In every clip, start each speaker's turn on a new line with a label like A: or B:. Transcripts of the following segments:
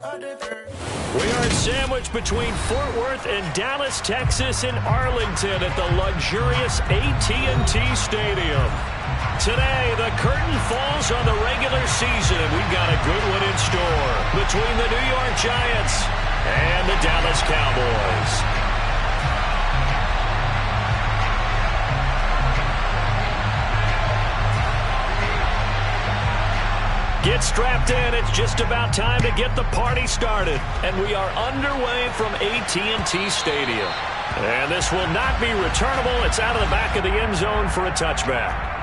A: We are sandwiched between Fort Worth and Dallas, Texas, and Arlington at the luxurious AT&T Stadium. Today, the curtain falls on the regular season, and we've got a good one in store between the New York Giants and the Dallas Cowboys. Get strapped in. It's just about time to get the party started. And we are underway from AT&T Stadium. And this will not be returnable. It's out of the back of the end zone for a touchback.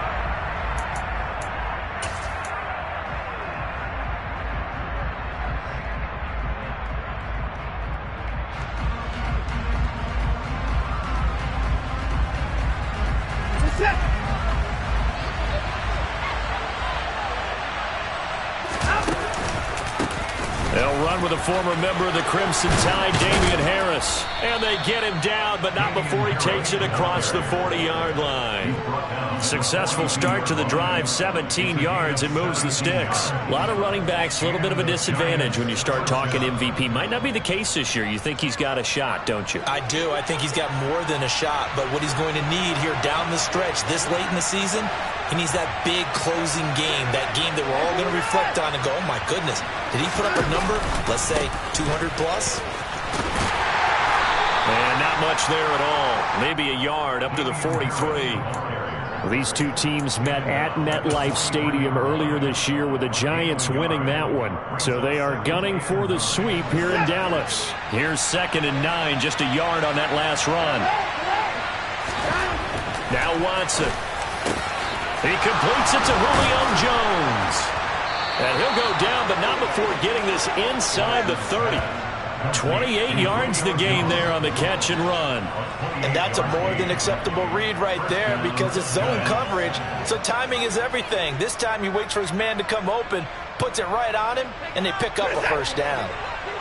A: They'll run with a former member of the Crimson Tide, Damian Harris. And they get him down, but not before he takes it across the 40-yard line. Successful start to the drive, 17 yards, and moves the sticks. A lot of running backs, a little bit of a disadvantage when you start talking MVP. Might not be the case this year. You think he's got a shot, don't you?
B: I do. I think he's got more than a shot. But what he's going to need here down the stretch this late in the season, he needs that big closing game, that game that we're all going to reflect on and go, oh, my goodness, did he put up a number, let's say 200 plus?
A: And not much there at all. Maybe a yard up to the 43. These two teams met at MetLife Stadium earlier this year with the Giants winning that one. So they are gunning for the sweep here in Dallas. Here's 2nd and 9, just a yard on that last run. Now Watson. He completes it to Julio Jones. And he'll go down, but not before getting this inside the 30. 28 yards the gain there on the catch and run.
B: And that's a more than acceptable read right there because it's zone coverage, so timing is everything. This time he waits for his man to come open, puts it right on him, and they pick up a first down.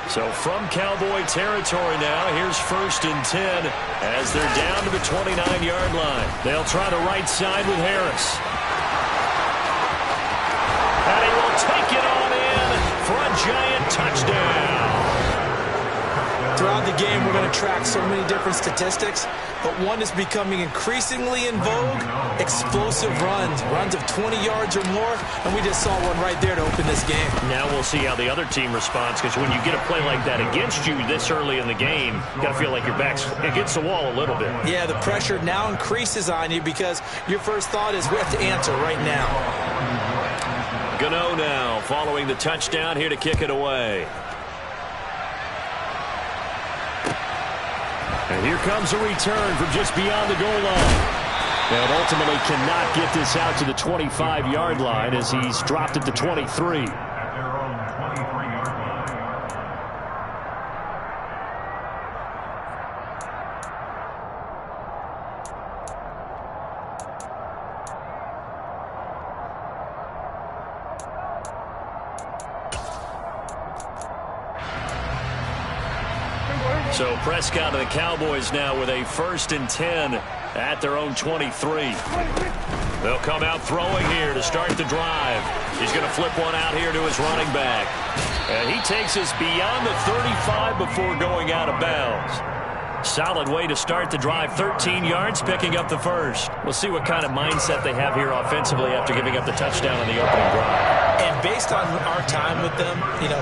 A: So from Cowboy territory now, here's 1st and 10 as they're down to the 29-yard line. They'll try the right side with Harris. And he will take it on in for a Giant touchdown.
B: Throughout the game, we're going to track so many different statistics, but one is becoming increasingly in vogue, explosive runs of 20 yards or more, and we just saw one right there to open this game.
A: Now we'll see how the other team responds, because when you get a play like that against you this early in the game, you got to feel like your back's against the wall a little bit.
B: Yeah, the pressure now increases on you because your first thought is we have to answer right now.
A: Gano now following the touchdown here to kick it away. And here comes a return from just beyond the goal line. And ultimately cannot get this out to the 25-yard line as he's dropped at the 23. So Prescott and the Cowboys now with a 1st and 10 at their own 23. They'll come out throwing here to start the drive. He's going to flip one out here to his running back. And he takes us beyond the 35 before going out of bounds. Solid way to start the drive. 13 yards, picking up the first. We'll see what kind of mindset they have here offensively after giving up the touchdown on the opening drive.
B: And based on our time with them,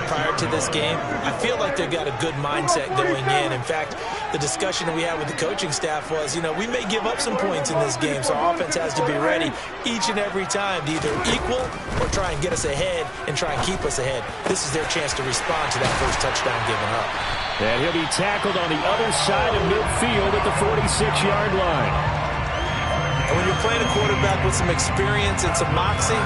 B: prior to this game, I feel like they've got a good mindset going in. In fact, the discussion that we had with the coaching staff was, we may give up some points in this game, so our offense has to be ready each and every time to either equal or try and get us ahead and try and keep us ahead. This is their chance to respond to that first touchdown given up.
A: And he'll be tackled on the other side of midfield at the 46-yard line.
B: And when you're playing a quarterback with some experience and some moxie,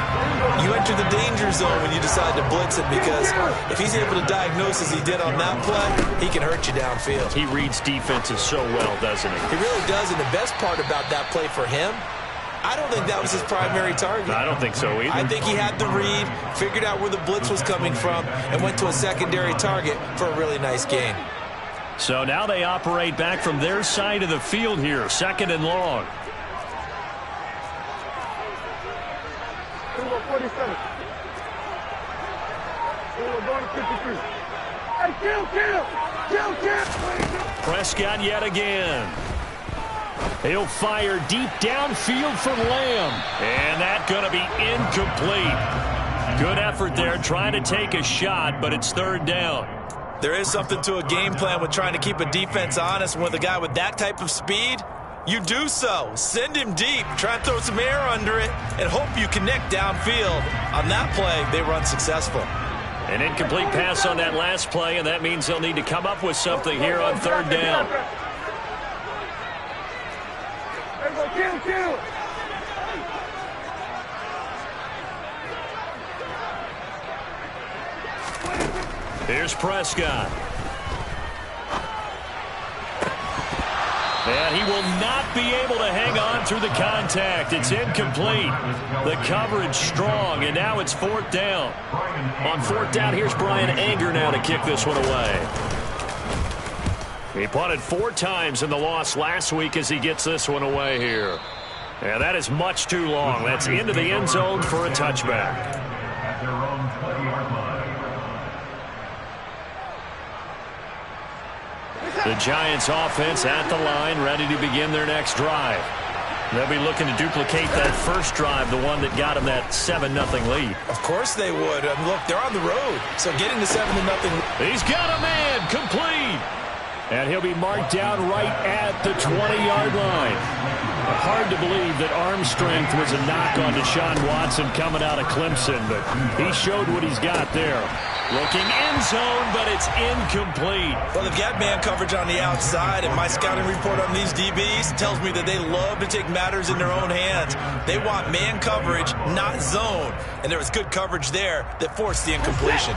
B: you enter the danger zone when you decide to blitz it, because if he's able to diagnose as he did on that play, he can hurt you downfield.
A: He reads defenses so well, doesn't he?
B: He really does, and the best part about that play for him, I don't think that was his primary target.
A: I don't think so either.
B: I think he had the read, figured out where the blitz was coming from, and went to a secondary target for a really nice gain.
A: So now they operate back from their side of the field here, 2nd and long.
C: 47. 53.
A: Prescott yet again. He'll fire deep downfield for Lamb. And that's going to be incomplete. Good effort there trying to take a shot, but it's third down.
B: There is something to a game plan with trying to keep a defense honest. With a guy with that type of speed, you do so. Send him deep. Try and throw some air under it and hope you connect downfield. On that play, they run successful.
A: An incomplete pass on that last play, and that means they'll need to come up with something here on third down. Here's Prescott. And he will not be able to hang on through the contact. It's incomplete. The coverage strong, and now it's fourth down. On fourth down, here's Brian Anger now to kick this one away. He punted 4 times in the loss last week as he gets this one away here. And that is much too long. That's into the end zone for a touchback. The Giants offense at the line, ready to begin their next drive. They'll be looking to duplicate that first drive, the one that got them that 7-0 lead.
B: Of course they would. Look, they're on the road, so getting the 7-0.
A: He's got a man, complete. And he'll be marked down right at the 20-yard line. Hard to believe that arm strength was a knock on Deshaun Watson coming out of Clemson, but he showed what he's got there. Looking end zone, but it's incomplete.
B: Well, they've got man coverage on the outside, and my scouting report on these DBs tells me that they love to take matters in their own hands. They want man coverage, not zone. And there was good coverage there that forced the incompletion.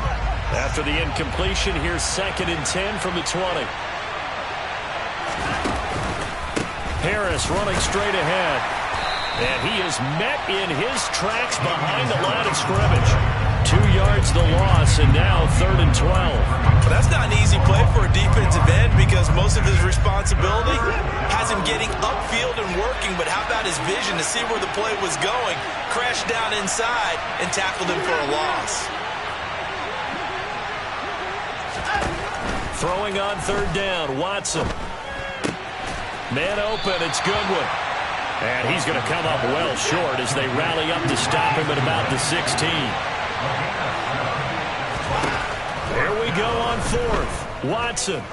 A: After the incompletion, here's 2nd and 10 from the 20. Harris running straight ahead. And he is met in his tracks behind the line of scrimmage. 2 yards the loss, and now 3rd and 12.
B: Well, that's not an easy play for a defensive end because most of his responsibility has him getting upfield and working, but how about his vision to see where the play was going, crashed down inside, and tackled him for a loss.
A: Throwing on 3rd down, Watson. Man open, it's Goodwin. And he's going to come up well short as they rally up to stop him at about the 16. Here we go on 4th. Watson.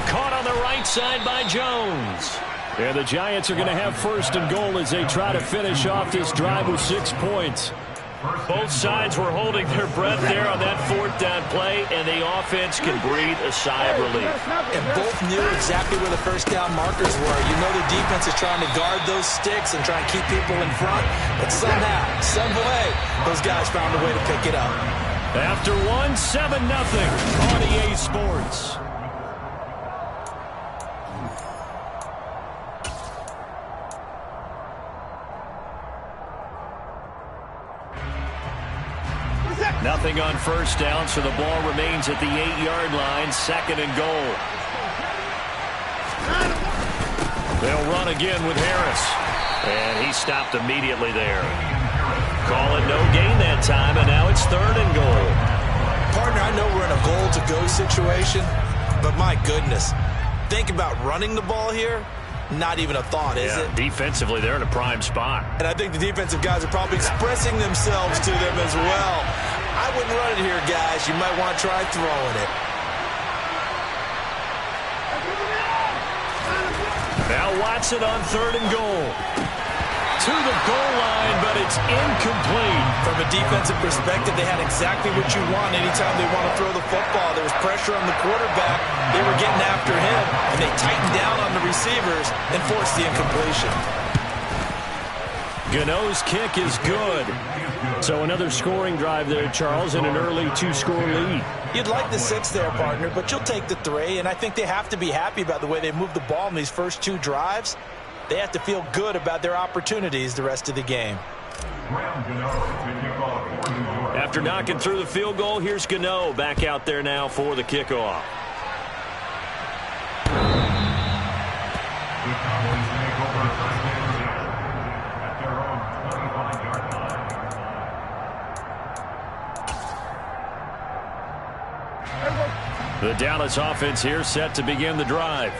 A: Caught on the right side by Jones. And the Giants are going to have 1st and goal as they try to finish off this drive with 6 points. Both sides were holding their breath there on that 4th down play, and the offense can breathe a sigh of relief.
B: And both knew exactly where the 1st down markers were. You know the defense is trying to guard those sticks and try and keep people in front, but somehow, some way, those guys found a way to pick it up.
A: After 7-0 on EA Sports. Nothing on 1st down, so the ball remains at the 8-yard line, 2nd and goal. They'll run again with Harris. And he stopped immediately there. Call it no gain that time, and now it's 3rd and goal.
B: Partner, I know we're in a goal-to-go situation, but my goodness, think about running the ball here. Not even a thought, is it?
A: Defensively, they're in a prime spot.
B: And I think the defensive guys are probably expressing themselves to them as well. I wouldn't run it here, guys. You might want to try throwing it.
A: Now Watson on 3rd and goal. To the goal line, but it's incomplete.
B: From a defensive perspective, they had exactly what you want anytime they want to throw the football. There was pressure on the quarterback. They were getting after him, and they tightened down on the receivers and forced the incompletion.
A: Gano's kick is good. So another scoring drive there, Charles, and an early 2-score lead.
B: You'd like the 6 there, partner, but you'll take the 3, and I think they have to be happy about the way they moved the ball in these first 2 drives. They have to feel good about their opportunities the rest of the game.
A: After knocking through the field goal, here's Gano back out there now for the kickoff. The Dallas offense here set to begin the drive.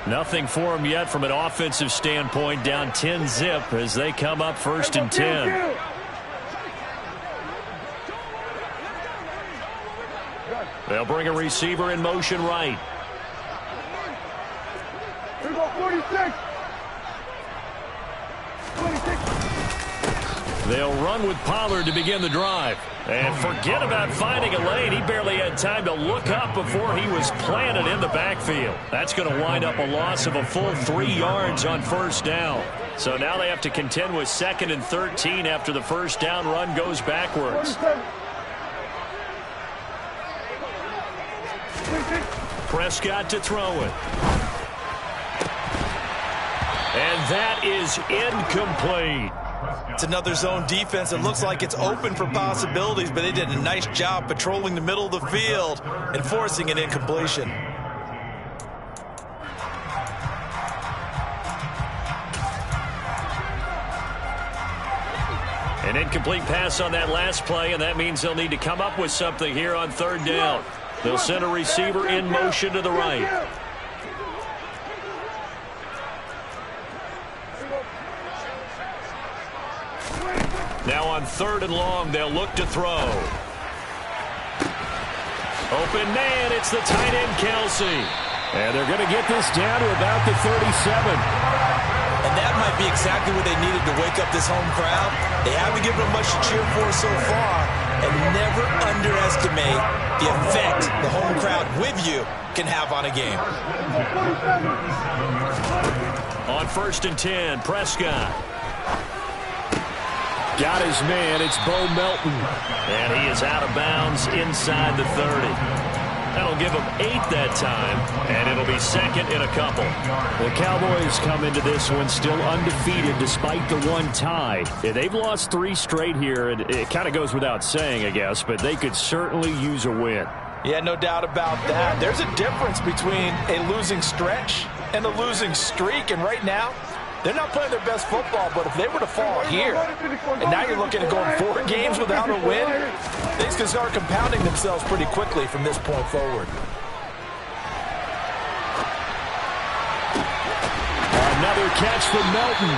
A: Nothing for them yet from an offensive standpoint, down 10-zip as they come up 1st and 10. They'll bring a receiver in motion right.
C: Here we go, 46.
A: They'll run with Pollard to begin the drive. And forget about finding a lane. He barely had time to look up before he was planted in the backfield. That's going to wind up a loss of a full 3 yards on 1st down. So now they have to contend with 2nd and 13 after the 1st down run goes backwards. Prescott to throw it. And that is incomplete.
B: It's another zone defense. It looks like it's open for possibilities, but they did a nice job patrolling the middle of the field and forcing an incompletion.
A: An incomplete pass on that last play, and that means they'll need to come up with something here on 3rd down. They'll send a receiver in motion to the right. Now on 3rd and long, they'll look to throw. Open man, it's the tight end, Kelsey. And they're going to get this down to about the 37.
B: And that might be exactly what they needed to wake up this home crowd. They haven't given them much to cheer for so far. And never underestimate the effect the home crowd with you can have on a game.
A: On 1st and 10, Prescott. Got his man. It's Bo Melton. And he is out of bounds inside the 30. That'll give him 8 that time, and it'll be 2nd in a couple. The Cowboys come into this one still undefeated despite the 1 tie. They've lost 3 straight here, and it kind of goes without saying, I guess, but they could certainly use a win.
B: Yeah, no doubt about that. There's a difference between a losing stretch and a losing streak, and right now, they're not playing their best football, but if they were to fall here, and now you're looking at going 4 games without a win, things can start compounding themselves pretty quickly from this point forward.
A: Another catch from Melton.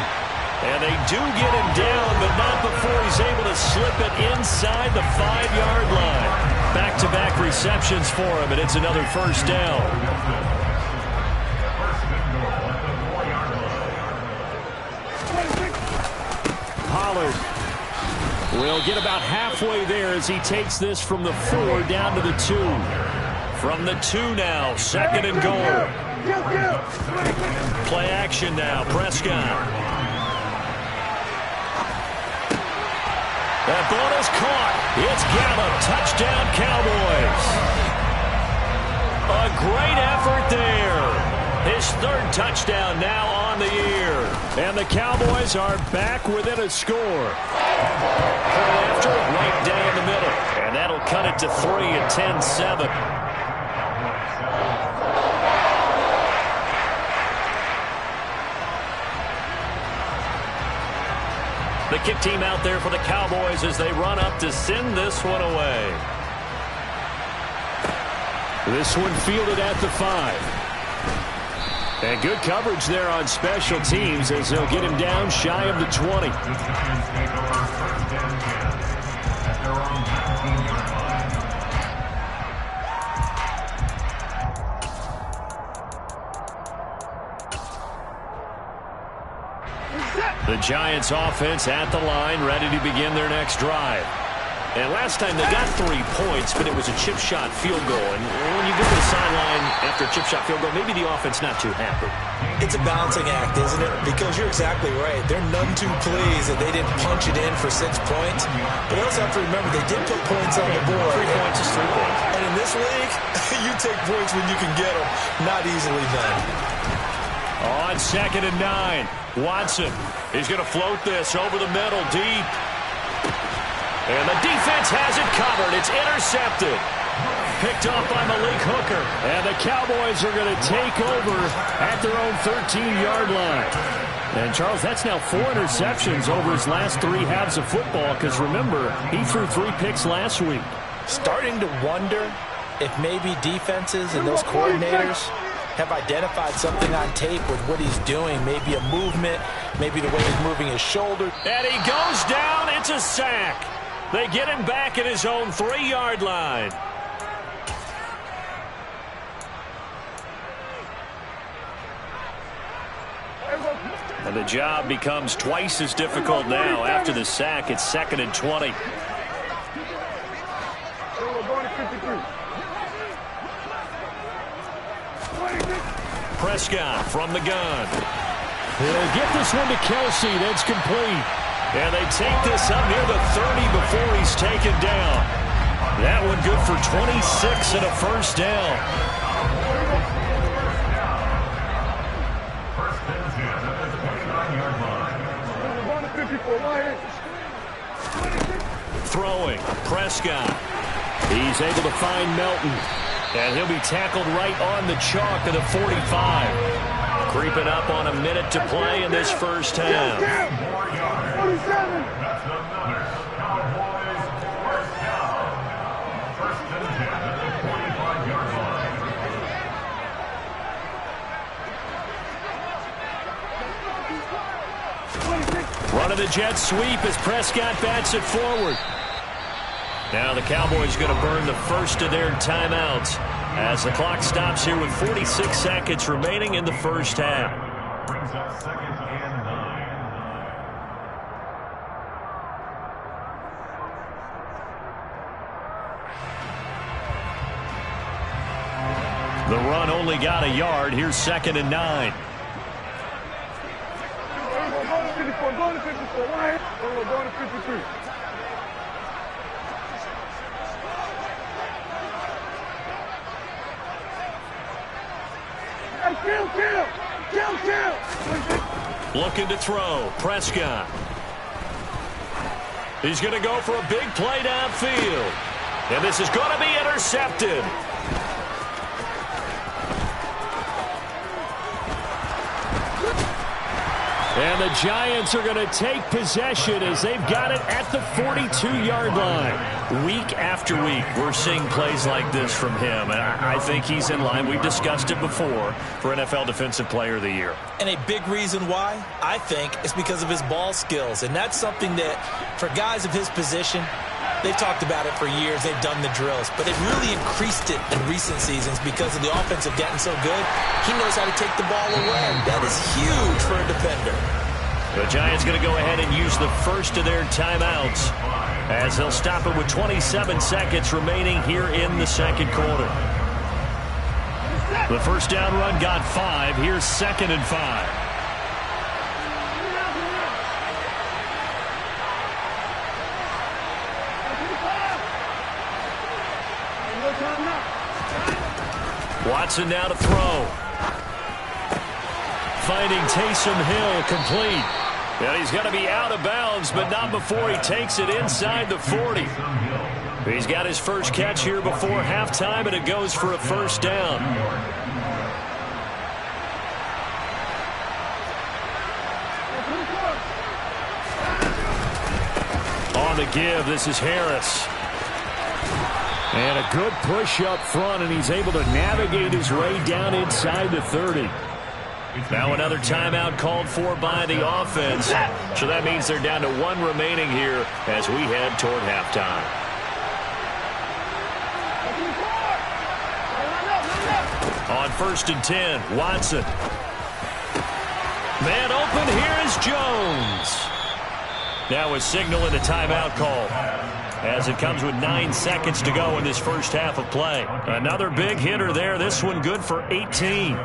A: And they do get him down, but not before he's able to slip it inside the 5-yard line. Back-to-back receptions for him, and it's another 1st down. Pollard will get about halfway there as he takes this from the 4 down to the 2. From the 2 now, 2nd and goal. Play action now, Prescott. That ball is caught. It's Gallup. Touchdown, Cowboys. A great effort there. His 3rd touchdown now on the year. And the Cowboys are back within a score. After right down the middle. And that'll cut it to 3 at 10-7. The kick team out there for the Cowboys as they run up to send this one away. This one fielded at the 5. And good coverage there on special teams as they'll get him down shy of the 20. The Giants offense at the line, ready to begin their next drive. And last time they got 3 points, but it was a chip shot field goal. And when you go to the sideline after a chip shot field goal, maybe the offense not too happy.
B: It's a balancing act, isn't it? Because you're exactly right. They're none too pleased that they didn't punch it in for 6 points. But you also have to remember they did put points on the board.
A: 3 points is 3 points.
B: And in this league, you take points when you can get them. Not easily done.
A: On 2nd and 9, Watson. He's going to float this over the middle, deep. And the defense has it covered. It's intercepted. Picked off by Malik Hooker. And the Cowboys are going to take over at their own 13-yard line. And, Charles, that's now 4 interceptions over his last 3 halves of football because, remember, he threw 3 picks last week.
B: Starting to wonder if maybe defenses and those coordinators have identified something on tape with what he's doing, maybe a movement, maybe the way he's moving his shoulder.
A: And he goes down. It's a sack. They get him back at his own 3-yard line. And the job becomes twice as difficult now. After the sack, it's 2nd and 20. Prescott from the gun.
D: He'll get this one to Kelsey. That's complete.
A: And they take this up near the 30 before he's taken down. That one good for 26 and a first down. Throwing, Prescott.
D: He's able to find Melton.
A: And he'll be tackled right on the chalk of the 45. Creeping up on a minute to play in this first half. Running the jet sweep as Prescott bats it forward. Now the Cowboys going to burn the first of their timeouts as the clock stops here with 46 seconds remaining in the first half.
E: Brings up 2nd and 9.
A: The run only got a yard. Here's 2nd and 9.
C: Going to 54. Going to 53. Kill.
A: Looking to throw. Prescott. He's going to go for a big play downfield. And this is going to be intercepted.
D: And the Giants are going to take possession as they've got it at the 42-yard line.
A: Week after week, we're seeing plays like this from him. And I think he's in line. We've discussed it before for NFL Defensive Player of the Year.
B: And a big reason why, I think, is because of his ball skills. And that's something that, for guys of his position, they've talked about it for years. They've done the drills. But they've really increased it in recent seasons because of the offense have gotten so good. He knows how to take the ball away. That is huge for a defender.
A: The Giants going to go ahead and use the first of their timeouts as they'll stop it with 27 seconds remaining here in the second quarter. The first down run got 5. Here's 2nd and 5. Watson now to throw. Finding Taysom Hill complete. And he's going to be out of bounds, but not before he takes it inside the 40. He's got his first catch here before halftime, and it goes for a first down. On the give, this is Harris.
D: And a good push up front, and he's able to navigate his way down inside the 30.
A: Now another timeout called for by the offense. So that means they're down to 1 remaining here as we head toward halftime. On 1st and 10, Watson. Man open, here is Jones. Now a signal and a timeout call as it comes with 9 seconds to go in this first half of play. Another big hitter there. This one good for 18.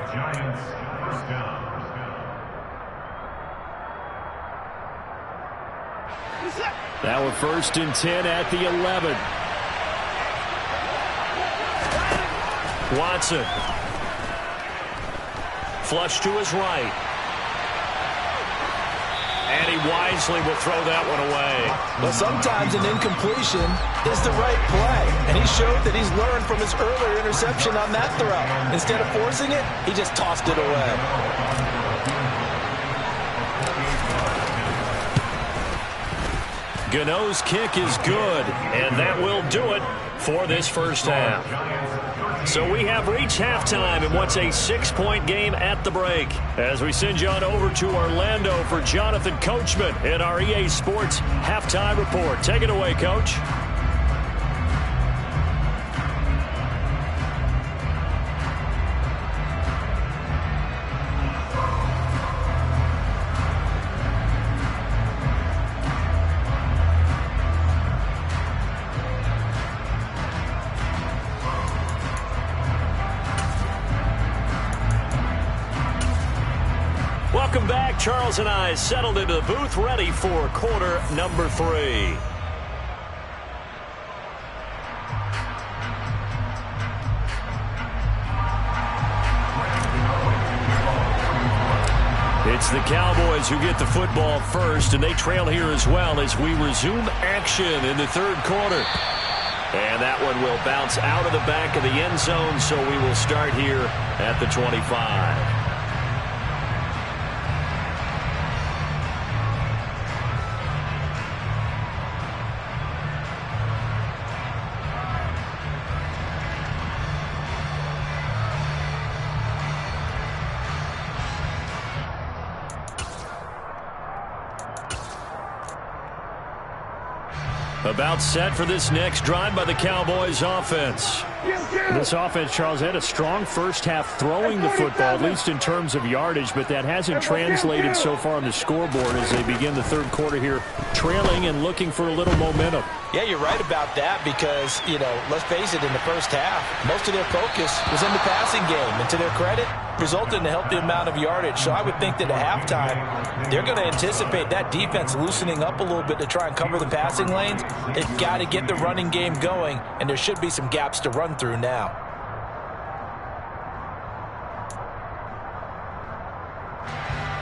D: Now a 1st and 10 at the 11.
A: Watson. Flush to his right. And he wisely will throw that one away.
B: Well, sometimes an incompletion is the right play. And he showed that he's learned from his earlier interception on that throw. Instead of forcing it, he just tossed it away.
A: Gano's kick is good, and that will do it for this first half. So we have reached halftime in what's a 6-point game at the break. As we send you on over to Orlando for Jonathan Coachman in our EA Sports Halftime Report. Take it away, Coach. Welcome back. Charles and I settled into the booth, ready for quarter number 3. It's the Cowboys who get the football first, and they trail here as well as we resume action in the third quarter. And that one will bounce out of the back of the end zone, so we will start here at the 25. About set for this next drive by the Cowboys offense.
D: This offense, Charles, had a strong first half throwing the football, at least in terms of yardage, but that hasn't translated so far on the scoreboard as they begin the third quarter here, trailing and looking for a little momentum.
B: Yeah, you're right about that because, let's face it, in the first half, most of their focus was in the passing game. And to their credit, resulted in a healthy amount of yardage. So I would think that at halftime, they're going to anticipate that defense loosening up a little bit to try and cover the passing lanes. They've got to get the running game going, and there should be some gaps to run through now.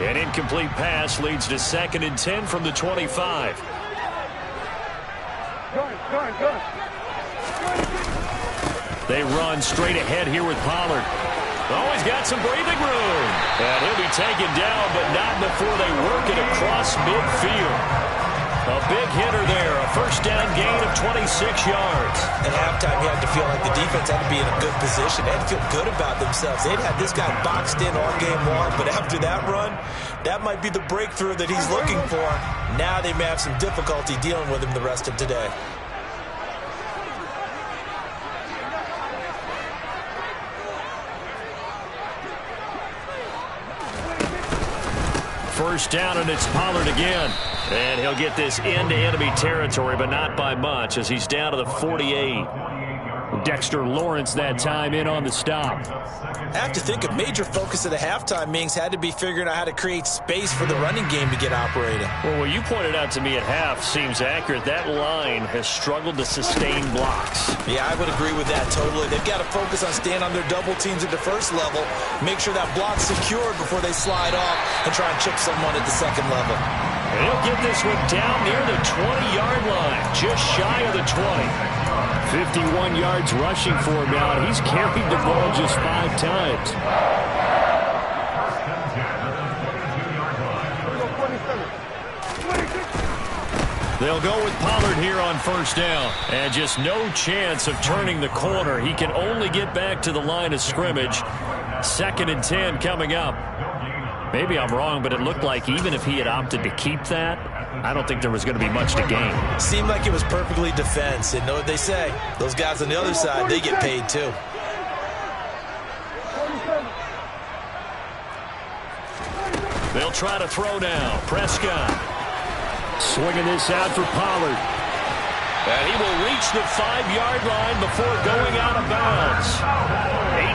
A: An incomplete pass leads to 2nd and 10 from the 25. They run straight ahead here with Pollard. Oh, he's got some breathing room. And he'll be taken down, but not before they work it across midfield. A big hitter there, a first down gain of 26 yards.
B: At halftime, you had to feel like the defense had to be in a good position. They had to feel good about themselves. They'd had this guy boxed in all game long, but after that run, that might be the breakthrough that he's looking for. Now they may have some difficulty dealing with him the rest of today.
A: First down, and it's Pollard again. And he'll get this into enemy territory, but not by much as he's down to the 48.
D: Dexter Lawrence that time in on the stop.
B: I have to think a major focus of the halftime meetings had to be figuring out how to create space for the running game to get operating.
A: Well, what you pointed out to me at half seems accurate. That line has struggled to sustain blocks.
B: Yeah, I would agree with that totally. They've got to focus on staying on their double teams at the first level, make sure that block's secured before they slide off and try and chip someone at the second level.
A: And he'll get this one down near the 20-yard line, just shy of the 20.
D: 51 yards rushing for him now. He's carried the ball just 5 times.
A: They'll go with Pollard here on first down. And just no chance of turning the corner. He can only get back to the line of scrimmage. 2nd and 10 coming up. Maybe I'm wrong, but it looked like even if he had opted to keep that, I don't think there was going to be much to gain.
B: Seemed like it was perfectly defense. And know what they say? Those guys on the other side, they get paid too.
A: They'll try to throw now. Prescott.
D: Swinging this out for Pollard.
A: And he will reach the 5-yard line before going out of bounds.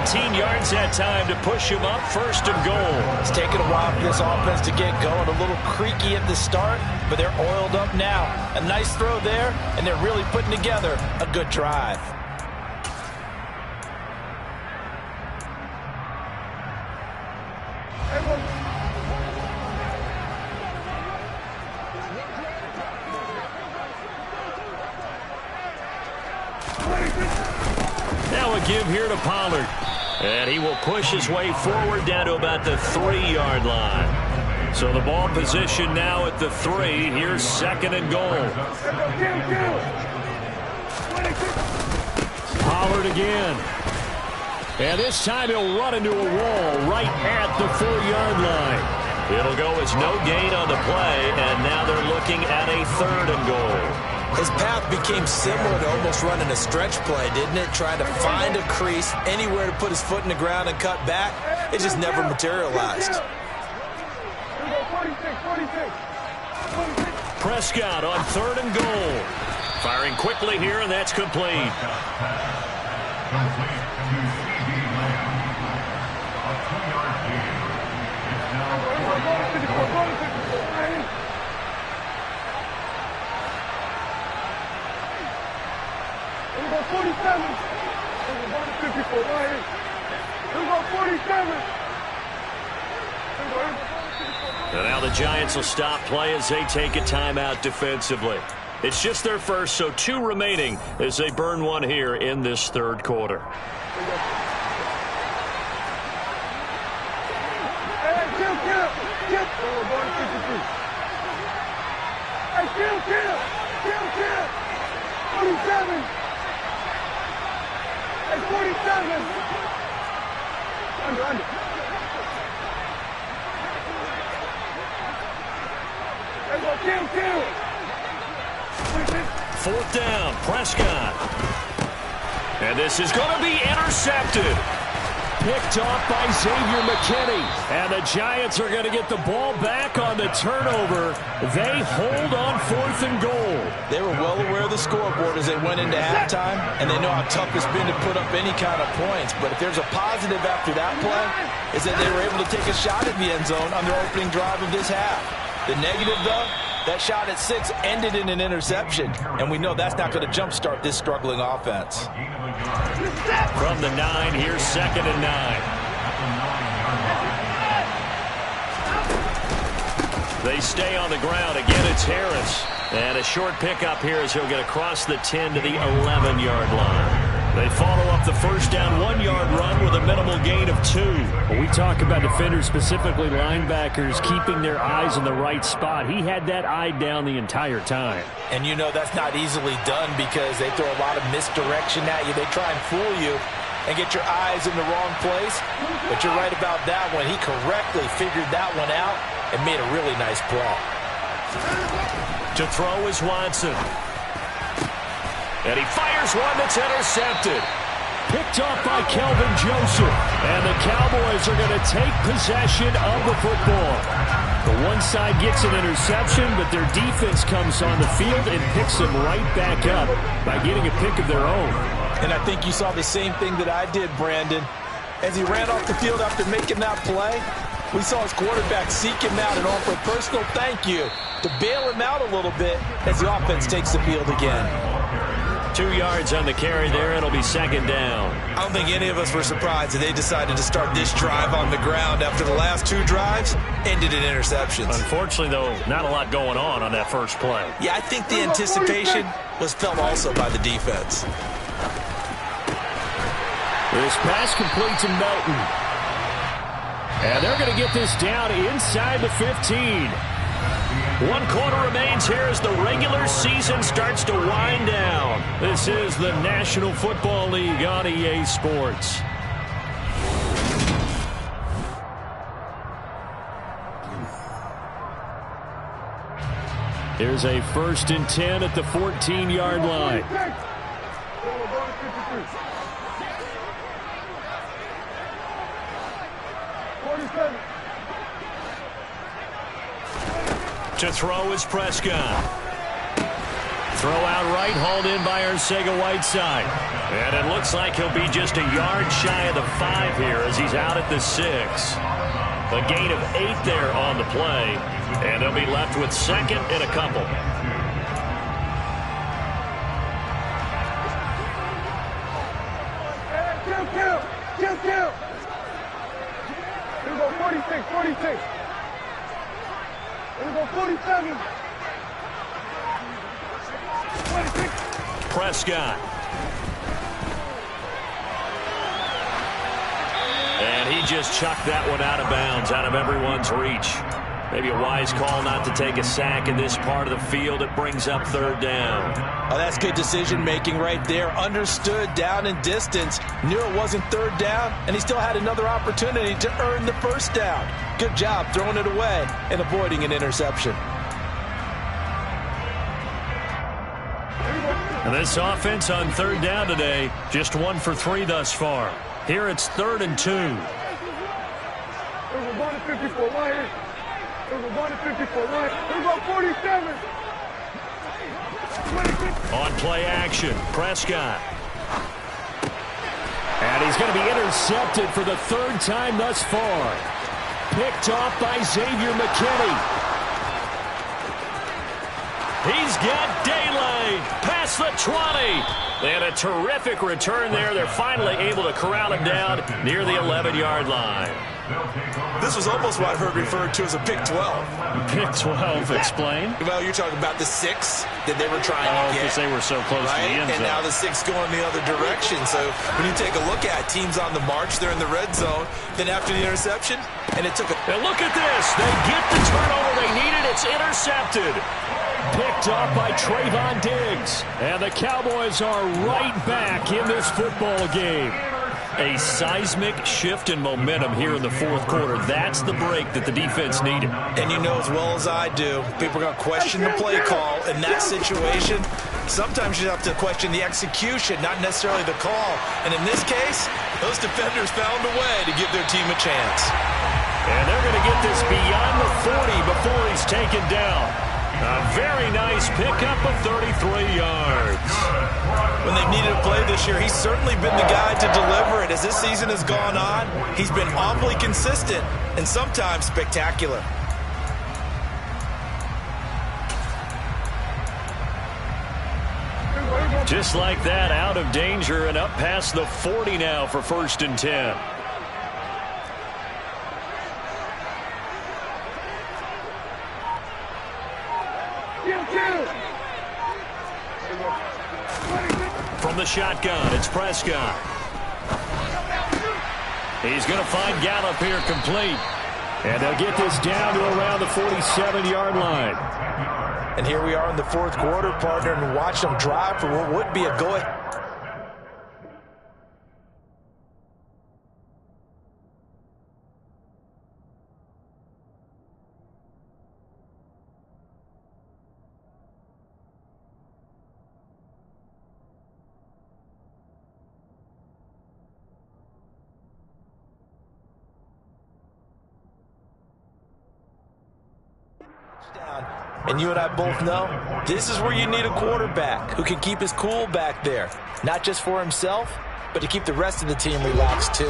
A: 18 yards that time to push him up, 1st and goal.
B: It's taken a while for this offense to get going. A little creaky at the start, but they're oiled up now. A nice throw there, and they're really putting together a good drive.
A: Now a give here to Pollard. And he will push his way forward down to about the 3-yard line. So the ball position now at the 3. Here's 2nd and goal.
D: Pollard again. And this time he'll run into a wall right at the 4-yard line.
A: It'll go as no gain on the play, and now they're looking at a 3rd and goal.
B: His path became similar to almost running a stretch play, didn't it? Trying to find a crease, anywhere to put his foot in the ground and cut back. It just never materialized.
A: Prescott on 3rd and goal. Firing quickly here, and that's complete. And now the Giants will stop play as they take a timeout defensively. It's just their first, so 2 remaining as they burn one here in this 3rd quarter. Fourth down, Prescott. And this is going to be intercepted.
D: Picked off by Xavier McKinney. And the Giants are going to get the ball back on the turnover. They hold on 4th and goal.
B: They were well aware of the scoreboard as they went into halftime, and they know how tough it's been to put up any kind of points. But if there's a positive after that play, is that they were able to take a shot at the end zone on their opening drive of this half. The negative, though, that shot at 6 ended in an interception, and we know that's not going to jumpstart this struggling offense.
A: From the 9, here's 2nd and 9. They stay on the ground. Again, it's Harris. And a short pickup here as he'll get across the 10 to the 11-yard line. They follow up the first down 1-yard run with a minimal gain of 2.
D: When we talk about defenders, specifically linebackers, keeping their eyes in the right spot. He had that eye down the entire time.
B: And you know that's not easily done because they throw a lot of misdirection at you. They try and fool you and get your eyes in the wrong place. But you're right about that one. He correctly figured that one out and made a really nice play.
A: To throw is Watson. And he fires one that's intercepted.
D: Picked off by Kelvin Joseph. And the Cowboys are going to take possession of the football. The one side gets an interception, but their defense comes on the field and picks them right back up by getting a pick of their own.
B: And I think you saw the same thing that I did, Brandon. As he ran off the field after making that play, we saw his quarterback seek him out and offer a personal thank you to bail him out a little bit as the offense takes the field again.
A: 2 yards on the carry there. It'll be 2nd down.
B: I don't think any of us were surprised that they decided to start this drive on the ground after the last 2 drives ended in interceptions.
A: Unfortunately, though, not a lot going on that first play.
B: Yeah, I think the anticipation was felt also by the defense.
D: This pass complete to Melton. And they're going to get this down inside the 15.
A: 1 quarter remains here as the regular season starts to wind down. This is the National Football League on EA Sports.
D: Here's a 1st and 10 at the 14-yard line.
A: To throw is Prescott. Throw out right, hauled in by Arcega-Whiteside. And it looks like he'll be just a yard shy of the 5 here as he's out at the 6. A gain of 8 there on the play. And they'll be left with 2nd and a couple.
C: Kill. Here we go, 46. Here we go, 47. 26.
A: Prescott. And he just chucked that one out of bounds, out of everyone's reach. Maybe a wise call not to take a sack in this part of the field. It brings up third down.
B: Oh, that's good decision-making right there. Understood down and distance. Knew it wasn't third down, and he still had another opportunity to earn the first down. Good job throwing it away and avoiding an interception.
A: And this offense on third down today, just 1 for 3 thus far. Here it's 3rd and 2.
C: There's a 154 right here. There's a 154 right. There's about 47.
A: On play action, Prescott.
D: And he's going to be intercepted for the 3rd time thus far. Picked off by Xavier McKinney.
A: He's got daylight past the 20. They had a terrific return there. They're finally able to corral him down near the 11-yard line.
B: This was almost what I heard referred to as a pick 12.
D: Pick 12, explain.
B: Well, you're talking about the 6 that they were trying to get.
D: Because they were so close to the end zone.
B: And now the 6 going the other direction. So when you take a look at teams on the march, they're in the red zone. Then after the interception, and it took a...
A: And look at this. They get the turnover they needed. It's intercepted.
D: Picked off by Trayvon Diggs. And the Cowboys are right back in this football game.
A: A seismic shift in momentum here in the 4th quarter. That's the break that the defense needed.
B: And you know as well as I do, people are going to question the play call in that situation. Sometimes you have to question the execution, not necessarily the call. And in this case, those defenders found a way to give their team a chance.
A: And they're going to get this beyond the 40 before he's taken down. A very nice pickup of 33 yards.
B: When they've needed a play this year, he's certainly been the guy to deliver it. As this season has gone on, he's been awfully consistent and sometimes spectacular.
A: Just like that, out of danger and up past the 40 now for 1st and 10. From the shotgun, it's Prescott. He's going to find Gallup here complete.
D: And they'll get this down to around the 47-yard line.
B: And here we are in the 4th quarter, partner, and watch them drive for what would be a go-ahead. And you and I both know this is where you need a quarterback who can keep his cool back there. Not just for himself, but to keep the rest of the team relaxed too.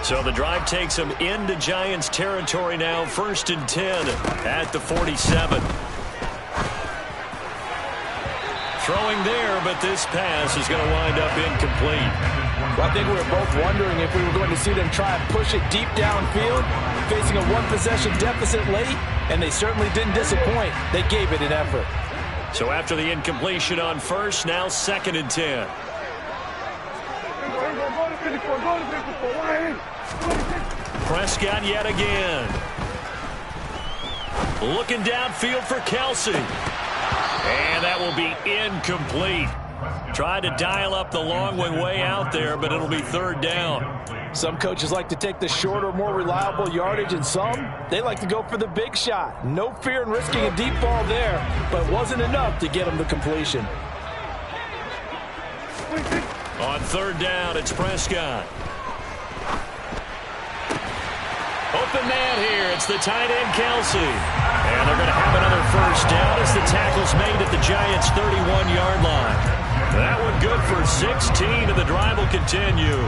A: So the drive takes him into Giants territory now. 1st and 10 at the 47. Throwing there, but this pass is going to wind up incomplete.
B: Well, I think we were both wondering if we were going to see them try and push it deep downfield, facing a 1-possession deficit late, and they certainly didn't disappoint. They gave it an effort.
A: So after the incompletion on 1st, now 2nd and 10. Prescott yet again. Looking downfield for Kelsey. And that will be incomplete. Tried to dial up the long one way out there, but it'll be 3rd down.
B: Some coaches like to take the shorter, more reliable yardage, and some, they like to go for the big shot. No fear in risking a deep ball there, but it wasn't enough to get him the completion.
A: On 3rd down, it's Prescott. Open man here. It's the tight end, Kelsey. And they're going to have another 1st down as the tackle's made at the Giants' 31-yard line. That one good for 16, and the drive will continue.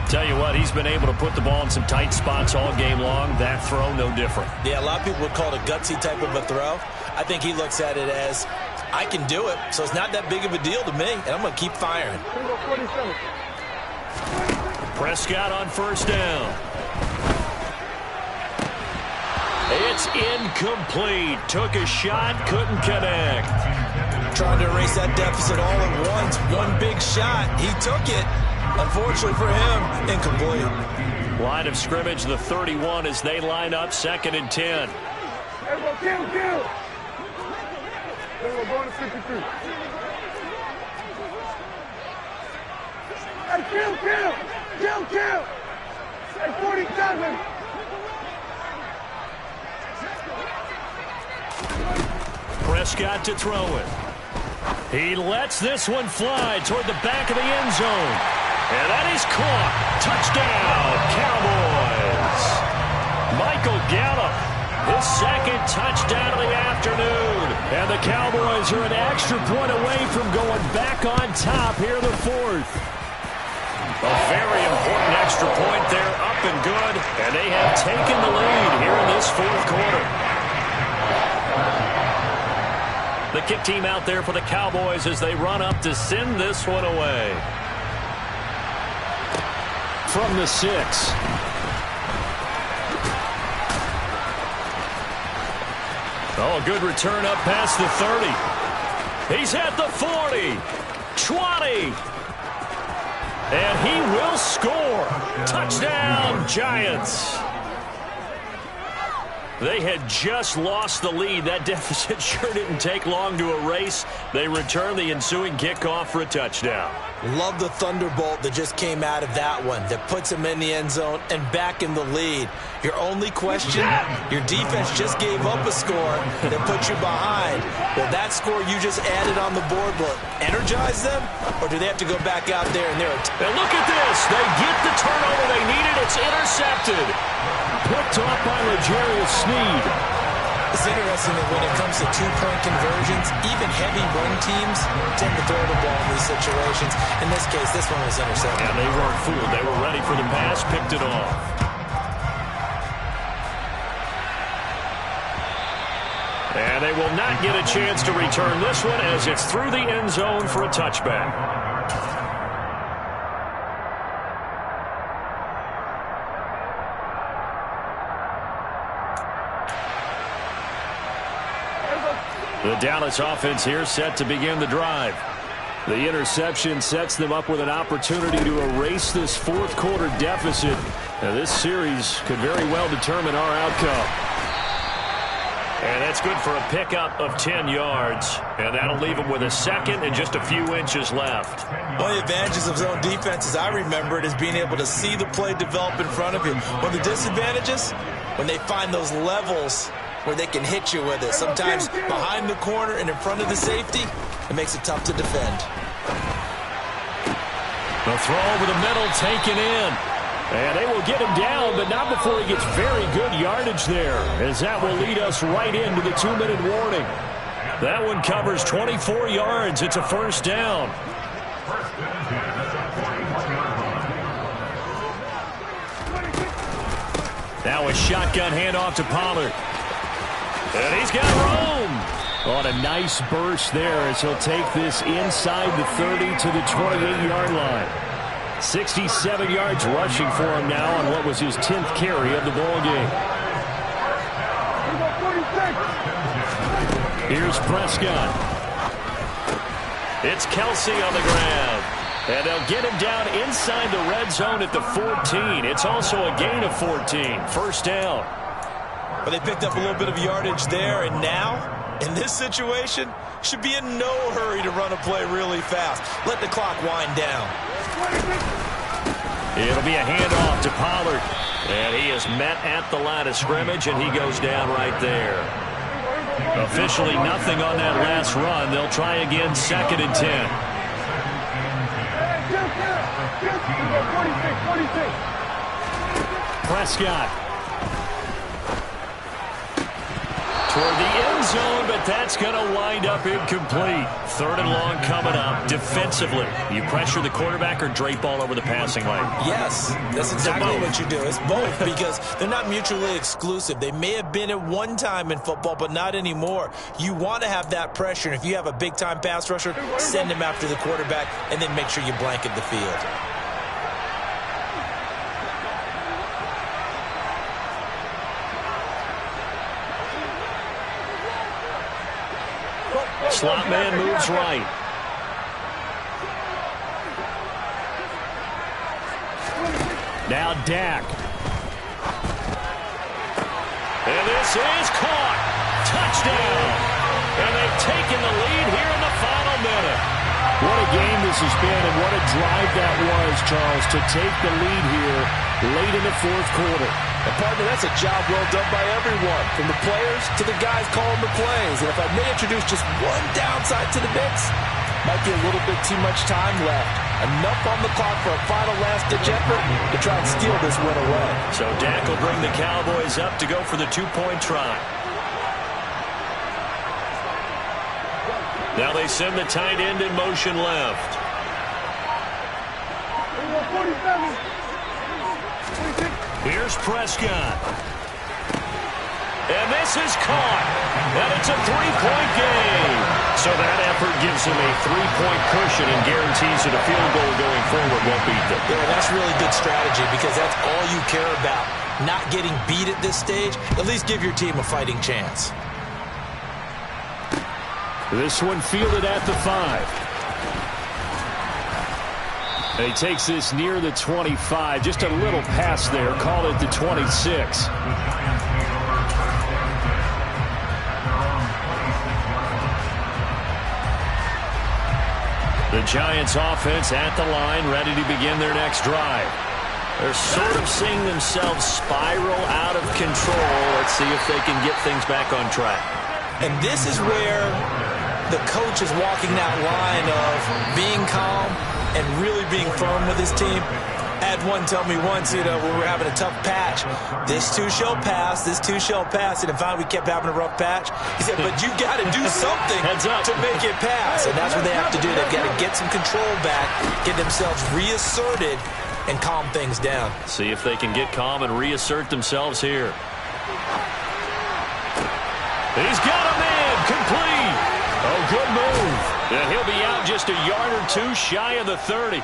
A: Tell you what, he's been able to put the ball in some tight spots all game long. That throw, no different.
B: Yeah, a lot of people would call it a gutsy type of a throw. I think he looks at it as, I can do it, so it's not that big of a deal to me, and I'm going to keep firing.
A: Prescott on 1st down. It's incomplete. Took a shot, couldn't connect.
B: Trying to erase that deficit all at once. One big shot. He took it. Unfortunately for him, incomplete.
A: Line of scrimmage, the 31 as they line up 2nd and 10.
C: Everybody kill. Everybody going to 53. Hey, kill. Hey, 47.
A: Prescott to throw it. He lets this one fly toward the back of the end zone. And that is caught. Touchdown, Cowboys. Michael Gallup, his second touchdown of the afternoon. And the Cowboys are an extra point away from going back on top here in the fourth. A very important extra point there, up and good. And they have taken the lead here in this fourth quarter. The kick team out there for the Cowboys as they run up to send this one away.
D: From the 6.
A: Oh, good return up past the 30. He's at the 40. 20. And he will score. Touchdown, Giants. They had just lost the lead. That deficit sure didn't take long to erase. They return the ensuing kickoff for a touchdown.
B: Love the thunderbolt that just came out of that one that puts him in the end zone and back in the lead. Your only question, your defense just gave up a score that put you behind. Well, that score you just added on the board will energize them, or do they have to go back out there and they're...
A: And look at this. They get the turnover they needed. It's intercepted.
D: Picked off by L'Jarius Sneed.
B: It's interesting that when it comes to two-point conversions, even heavy run teams tend to throw the ball in these situations. In this case, this one was intercepted.
A: And they weren't fooled. They were ready for the pass, picked it off. And they will not get a chance to return this one as it's through the end zone for a touchback. The Dallas offense here set to begin the drive. The interception sets them up with an opportunity to erase this fourth quarter deficit. Now, this series could very well determine our outcome. And that's good for a pickup of 10 yards. And that'll leave them with a second and just a few inches left.
B: One of the advantages of zone defense, as I remember it, is being able to see the play develop in front of you. One of the disadvantages, when they find those levels where they can hit you with it. Sometimes behind the corner and in front of the safety, it makes it tough to defend.
A: The throw over the middle taken in.
D: And they will get him down, but not before he gets very good yardage there, as that will lead us right into the 2-minute warning.
A: That one covers 24 yards. It's a first down. Now a shotgun handoff to Pollard. And he's got room.
D: On a nice burst there as he'll take this inside the 30 to the 28-yard line. 67 yards rushing for him now on what was his 10th carry of the ball game. Here's Prescott.
A: It's Kelsey on the ground. And they'll get him down inside the red zone at the 14. It's also a gain of 14. First down.
B: Well, they picked up a little bit of yardage there, and now, in this situation, should be in no hurry to run a play really fast. Let the clock wind down.
A: It'll be a handoff to Pollard. And he is met at the line of scrimmage, and he goes down right there. Officially nothing on that last run. They'll try again, 2nd and 10. Prescott. Toward the end zone, but that's going to wind up incomplete. 3rd and long coming up. Defensively, you pressure the quarterback or drape all over the passing lane?
B: Yes, that's exactly what you do. It's both because they're not mutually exclusive. They may have been at one time in football, but not anymore. You want to have that pressure, and if you have a big-time pass rusher, send him after the quarterback, and then make sure you blanket the field.
A: Slot man moves right. Now Dak. And this is caught. touchdown. And they've taken the lead here in the final minute.
D: What a game this has been, and what a drive that was, Charles, to take the lead here late in the fourth quarter.
B: And partner, that's a job well done by everyone, from the players to the guys calling the plays. And if I may introduce just one downside to the mix, might be a little bit too much time left. Enough on the clock for a final last-ditch effort to try and steal this win away.
A: So Dak will bring the Cowboys up to go for the two-point try. Now they send the tight end in motion left.
C: 47.
A: Here's Prescott. And this is caught. And it's a three-point game. So that effort gives him a three-point cushion and guarantees that a field goal going forward won't beat them.
B: Yeah, that's really good strategy because that's all you care about. Not getting beat at this stage. At least give your team a fighting chance.
D: This one fielded at the 5. And he takes this near the 25. Just a little pass there. Call it the 26.
A: The Giants offense at the line, ready to begin their next drive. They're sort of seeing themselves spiral out of control. Let's see if they can get things back on track.
B: And this is where the coach is walking that line of being calm and really being firm with his team. I had one tell me once, when we were having a tough patch, this too shall pass, this too shall pass. And finally we kept having a rough patch. He said, but you got to do something to make it pass. And that's what they have to do. They've got to get some control back, get themselves reasserted, and calm things down.
A: See if they can get calm and reassert themselves here. He's got a man complete. Oh, good move. And he'll be out just a yard or two shy of the 30.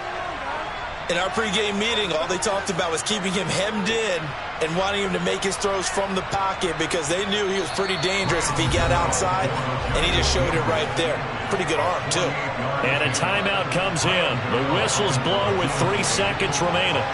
B: In our pregame meeting, all they talked about was keeping him hemmed in and wanting him to make his throws from the pocket because they knew he was pretty dangerous if he got outside, and he just showed it right there. Pretty good arm, too.
A: And a timeout comes in. The whistles blow with 3 seconds remaining.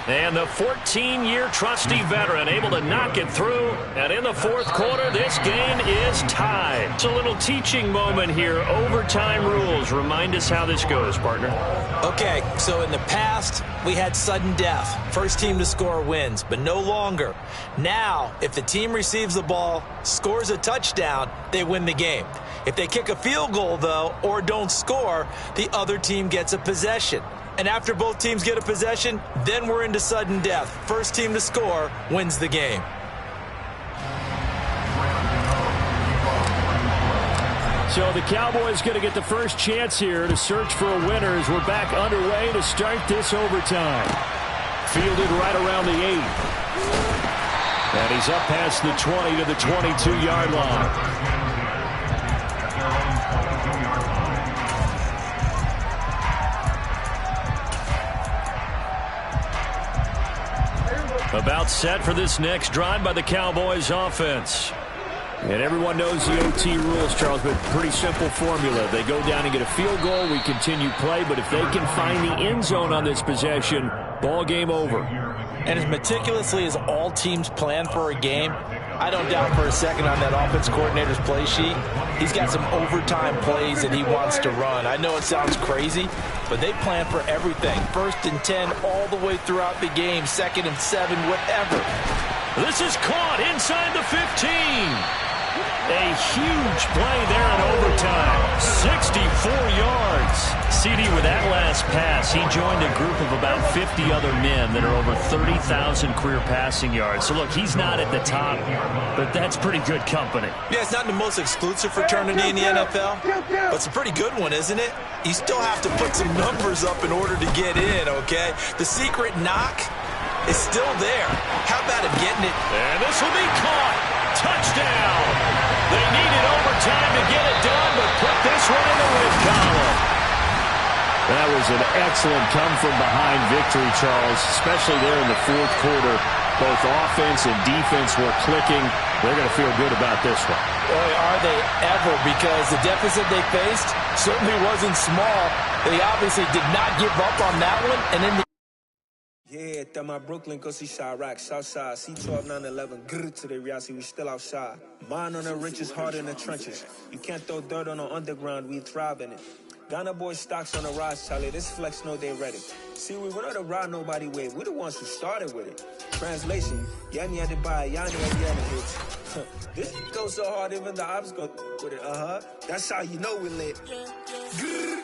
A: And the 14-year trusty veteran able to knock it through. And in the fourth quarter, this game is tied. It's a little teaching moment here. Overtime rules. Remind us how this goes, partner.
B: Okay, so in the past, we had sudden death. First team to score wins, but no longer. Now, if the team receives the ball, scores a touchdown, they win the game. If they kick a field goal, though, or don't score, the other team gets a possession. And after both teams get a possession, then we're into sudden death. First team to score wins the game.
D: So the Cowboys going to get the first chance here to search for a winner as we're back underway to start this overtime. Fielded right around the 8. And he's up past the 20 to the 22-yard line. About set for this next drive by the Cowboys offense. And everyone knows the OT rules, Charles, but pretty simple formula. They go down and get a field goal, we continue play, but if they can find the end zone on this possession, ball game over.
B: And as meticulously as all teams plan for a game, I don't doubt for a second on that offense coordinator's play sheet, he's got some overtime plays that he wants to run. I know it sounds crazy, but they plan for everything. 1st and 10 all the way throughout the game, 2nd and 7, whatever.
A: This is caught inside the 15. A huge play there in overtime. 64 yards. CD, with that last pass, he joined a group of about 50 other men that are over 30,000 career passing yards. So, look, he's not at the top, but that's pretty good company.
B: Yeah, it's not the most exclusive fraternity in the NFL, but it's a pretty good one, isn't it? You still have to put some numbers up in order to get in, okay? The secret knock is still there. How about him getting it?
A: And this will be caught. Touchdown. They needed overtime to get it done, but put this one in the win column.
D: That was an excellent come-from-behind victory, Charles, especially there in the fourth quarter. Both offense and defense were clicking. They're going to feel good about this one.
B: Boy, are they ever, because the deficit they faced certainly wasn't small. They obviously did not give up on that one, and in the
F: yeah, that my Brooklyn, go see Chirac, Southside, C12, 911, grr to the reality, we still outside. Mine on the riches, hard in the trenches. You can't throw dirt on the underground, we thrive in it. Ghana boys stocks on the rise, Charlie, this flex know they ready. See, we went on the ride nobody wave, we the ones who started with it. Translation, Yanni had to buy, Yanni had to hit. This goes so hard, even the ops go with it, That's how you know we lit. Grr.